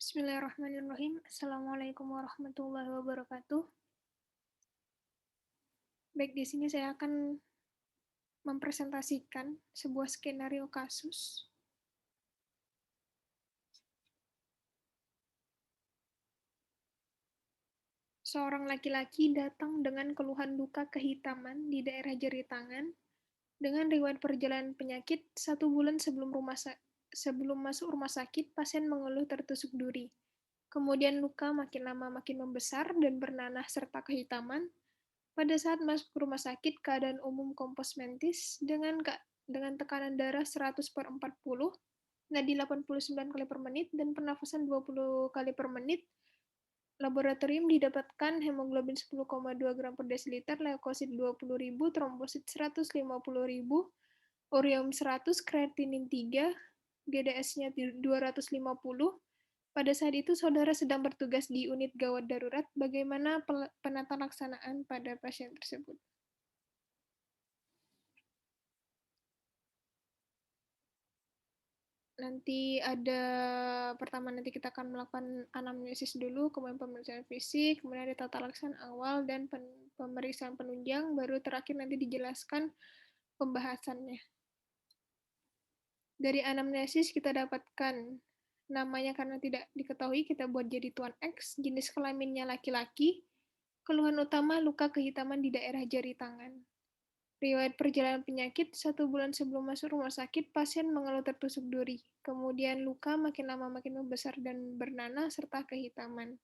Bismillahirrahmanirrahim. Assalamualaikum warahmatullahi wabarakatuh. Baik, di sini saya akan mempresentasikan sebuah skenario kasus. Seorang laki-laki datang dengan keluhan luka kehitaman di daerah jari tangan dengan riwayat perjalanan penyakit 1 bulan sebelum masuk rumah sakit, pasien mengeluh tertusuk duri. Kemudian luka makin lama makin membesar dan bernanah serta kehitaman. Pada saat masuk ke rumah sakit, keadaan umum kompos mentis dengan tekanan darah 100/40, nadi 89 kali per menit, dan pernafasan 20 kali per menit. Laboratorium didapatkan hemoglobin 10,2 gram per desiliter, leukosit 20.000, trombosit 150.000, ureum 100, kreatinin 3, GDS-nya 250. Pada saat itu saudara sedang bertugas di unit gawat darurat. Bagaimana penata laksanaan pada pasien tersebut? Nanti kita akan melakukan anamnesis dulu, kemudian pemeriksaan fisik, kemudian ada tata laksana awal dan pemeriksaan penunjang, baru terakhir nanti dijelaskan pembahasannya. Dari anamnesis kita dapatkan namanya karena tidak diketahui, kita buat jadi Tuan X, jenis kelaminnya laki-laki, keluhan utama luka kehitaman di daerah jari tangan. Riwayat perjalanan penyakit 1 bulan sebelum masuk rumah sakit, pasien mengeluh tertusuk duri. Kemudian luka makin lama makin membesar dan bernanah serta kehitaman.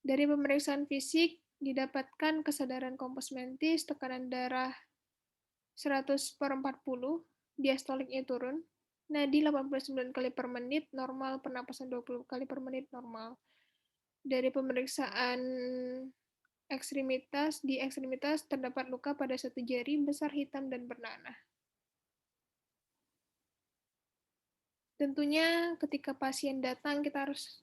Dari pemeriksaan fisik didapatkan kesadaran kompos mentis, tekanan darah 100/40, diastoliknya turun, nadi 89 kali per menit normal, pernapasan 20 kali per menit normal. Dari pemeriksaan di ekstremitas terdapat luka pada satu jari, besar, hitam, dan bernanah. Tentunya ketika pasien datang kita harus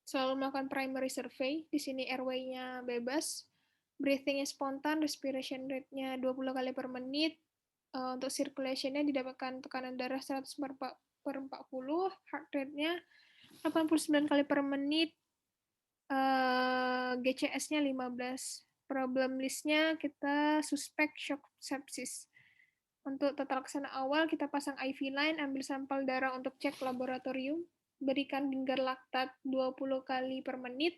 selalu melakukan primary survey. Di sini airway-nya bebas, breathing-nya spontan, respiration rate-nya 20 kali per menit. Untuk circulation-nya didapatkan tekanan darah 100/40, heart rate-nya 89 kali per menit, GCS-nya 15. Problem list-nya kita suspek shock sepsis. Untuk tata laksana awal, kita pasang IV line, ambil sampel darah untuk cek laboratorium, berikan Dinger laktat 20 kali per menit.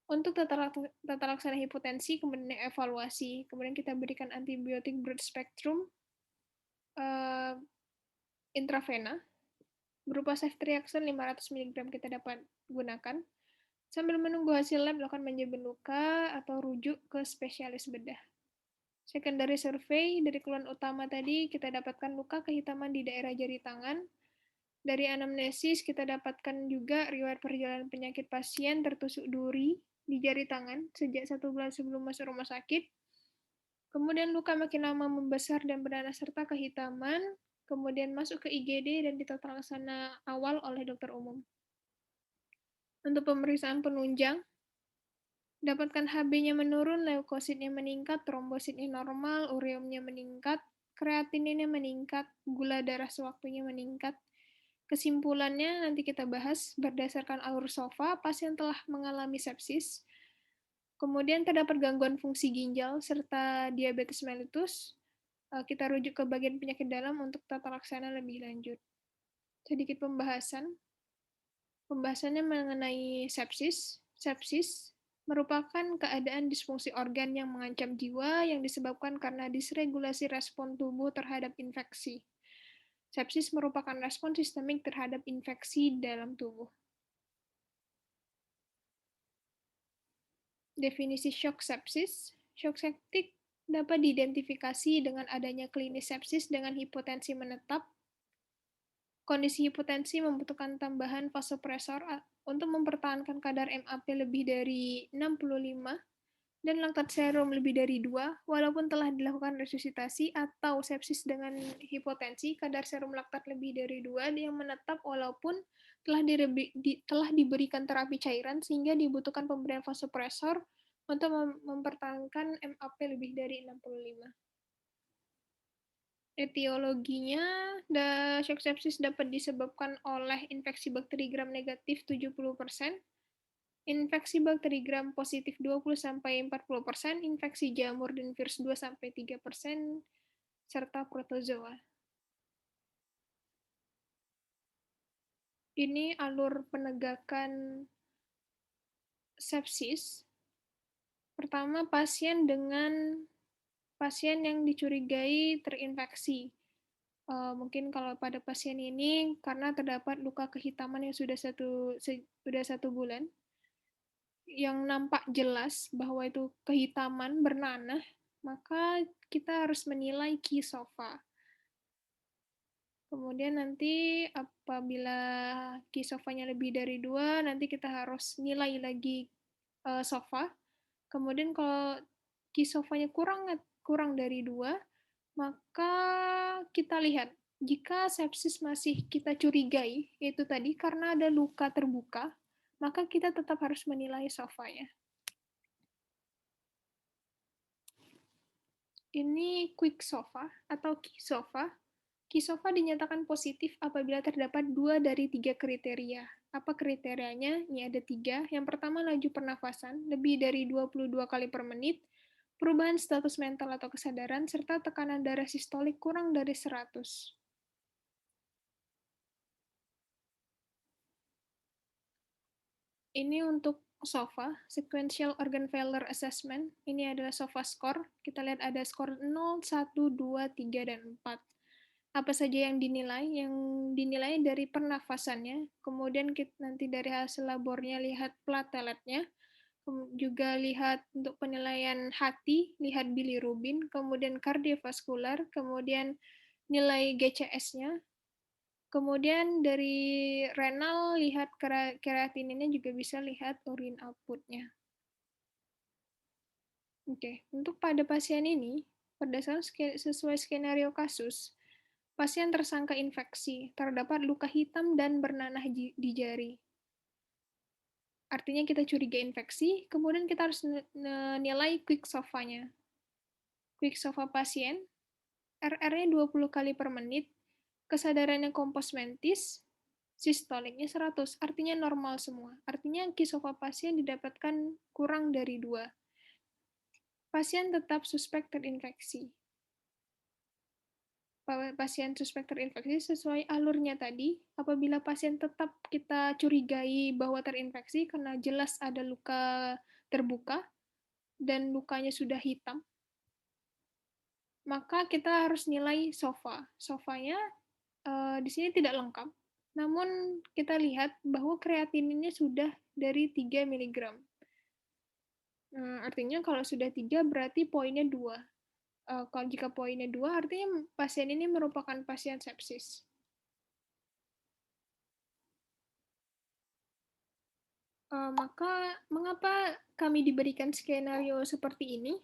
Untuk tata laksana hipotensi, kemudian evaluasi. Kemudian kita berikan antibiotik broad spectrum intravena. Berupa ceftriaxone 500 mg kita dapat gunakan. Sambil menunggu hasil lab, lakukan manajemen luka atau rujuk ke spesialis bedah. Secondary survey, dari keluhan utama tadi kita dapatkan luka kehitaman di daerah jari tangan. Dari anamnesis kita dapatkan juga riwayat perjalanan penyakit pasien tertusuk duri di jari tangan sejak 1 bulan sebelum masuk rumah sakit. Kemudian luka makin lama membesar dan bernanah serta kehitaman. Kemudian masuk ke IGD dan ditata laksana awal oleh dokter umum. Untuk pemeriksaan penunjang, dapatkan Hb-nya menurun, leukositnya meningkat, trombositnya normal, ureumnya meningkat, kreatininnya meningkat, gula darah sewaktunya meningkat. Kesimpulannya nanti kita bahas berdasarkan alur SOFA, pasien telah mengalami sepsis. Kemudian terdapat gangguan fungsi ginjal serta diabetes mellitus. Kita rujuk ke bagian penyakit dalam untuk tata laksana lebih lanjut. Sedikit pembahasan. Pembahasannya mengenai sepsis. Sepsis merupakan keadaan disfungsi organ yang mengancam jiwa yang disebabkan karena disregulasi respon tubuh terhadap infeksi. Sepsis merupakan respon sistemik terhadap infeksi dalam tubuh. Definisi shock sepsis. Shock septik dapat diidentifikasi dengan adanya klinis sepsis dengan hipotensi menetap. Kondisi hipotensi membutuhkan tambahan vasopresor untuk mempertahankan kadar MAP lebih dari 65 dan laktat serum lebih dari 2, walaupun telah dilakukan resusitasi, atau sepsis dengan hipotensi, kadar serum laktat lebih dari 2 yang menetap walaupun telah diberikan terapi cairan sehingga dibutuhkan pemberian vasopresor untuk mempertahankan MAP lebih dari 65. Etiologinya, shock sepsis dapat disebabkan oleh infeksi bakteri gram negatif 70%, infeksi bakteri gram positif 20-40%, infeksi jamur dan virus 2-3%, serta protozoa. Ini alur penegakan sepsis. Pertama, pasien yang dicurigai terinfeksi. Mungkin kalau pada pasien ini karena terdapat luka kehitaman yang sudah satu bulan, yang nampak jelas bahwa itu kehitaman bernanah, maka kita harus menilai KI-SOFA. Kemudian nanti apabila KI-SOFA-nya lebih dari 2, nanti kita harus nilai lagi SOFA. Kemudian kalau KI-SOFA-nya kurang dari 2, maka kita lihat jika sepsis masih kita curigai, yaitu tadi karena ada luka terbuka, maka kita tetap harus menilai SOFA-nya. Ini quick SOFA atau KI-SOFA. KI-SOFA dinyatakan positif apabila terdapat 2 dari 3 kriteria. Apa kriterianya? Ini ada 3. Yang pertama, laju pernafasan lebih dari 22 kali per menit, perubahan status mental atau kesadaran, serta tekanan darah sistolik kurang dari 100. Ini untuk SOFA, Sequential Organ Failure Assessment. Ini adalah SOFA score. Kita lihat ada skor 0, 1, 2, 3, dan 4. Apa saja yang dinilai? Yang dinilai dari pernafasannya, kemudian kita nanti dari hasil labornya lihat plateletnya, juga lihat untuk penilaian hati, lihat bilirubin, kemudian kardiovaskular, kemudian nilai GCS-nya, kemudian dari renal lihat kreatininnya, juga bisa lihat urine output-nya. Oke, untuk pada pasien ini, berdasarkan sesuai skenario kasus, pasien tersangka infeksi, terdapat luka hitam dan bernanah di jari. Artinya kita curiga infeksi, kemudian kita harus nilai quick SOFA-nya. Quick SOFA pasien, RR-nya 20 kali per menit, kesadarannya kompos mentis, sistoliknya 100, artinya normal semua. Artinya KI-SOFA pasien didapatkan kurang dari 2. Pasien tetap suspek terinfeksi. Pasien suspek terinfeksi sesuai alurnya tadi, apabila pasien tetap kita curigai bahwa terinfeksi karena jelas ada luka terbuka dan lukanya sudah hitam, maka kita harus nilai SOFA. SOFA-nya di sini tidak lengkap, namun kita lihat bahwa kreatininnya sudah dari 3 mg. Artinya kalau sudah 3 berarti poinnya 2. Kalau jika poinnya 2, artinya pasien ini merupakan pasien sepsis. Maka mengapa kami diberikan skenario seperti ini?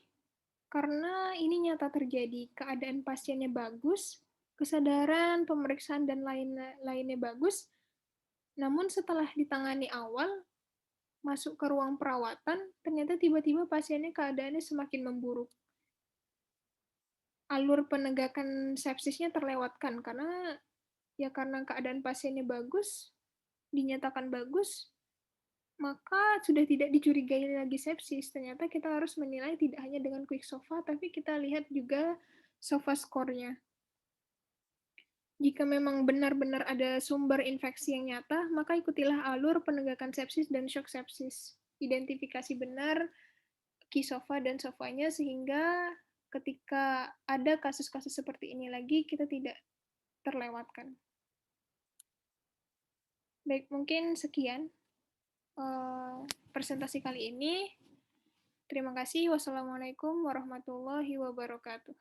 Karena ini nyata terjadi, keadaan pasiennya bagus, kesadaran, pemeriksaan, dan lainnya bagus, namun setelah ditangani awal, masuk ke ruang perawatan, ternyata tiba-tiba pasiennya keadaannya semakin memburuk. Alur penegakan sepsisnya terlewatkan, karena keadaan pasiennya bagus, dinyatakan bagus, maka sudah tidak dicurigai lagi sepsis. Ternyata kita harus menilai tidak hanya dengan quick SOFA, tapi kita lihat juga SOFA score-nya. Jika memang benar-benar ada sumber infeksi yang nyata, maka ikutilah alur penegakan sepsis dan shock sepsis. Identifikasi benar KI-SOFA dan SOFA-nya sehingga ketika ada kasus-kasus seperti ini lagi, kita tidak terlewatkan. Baik, mungkin sekian presentasi kali ini. Terima kasih. Wassalamualaikum warahmatullahi wabarakatuh.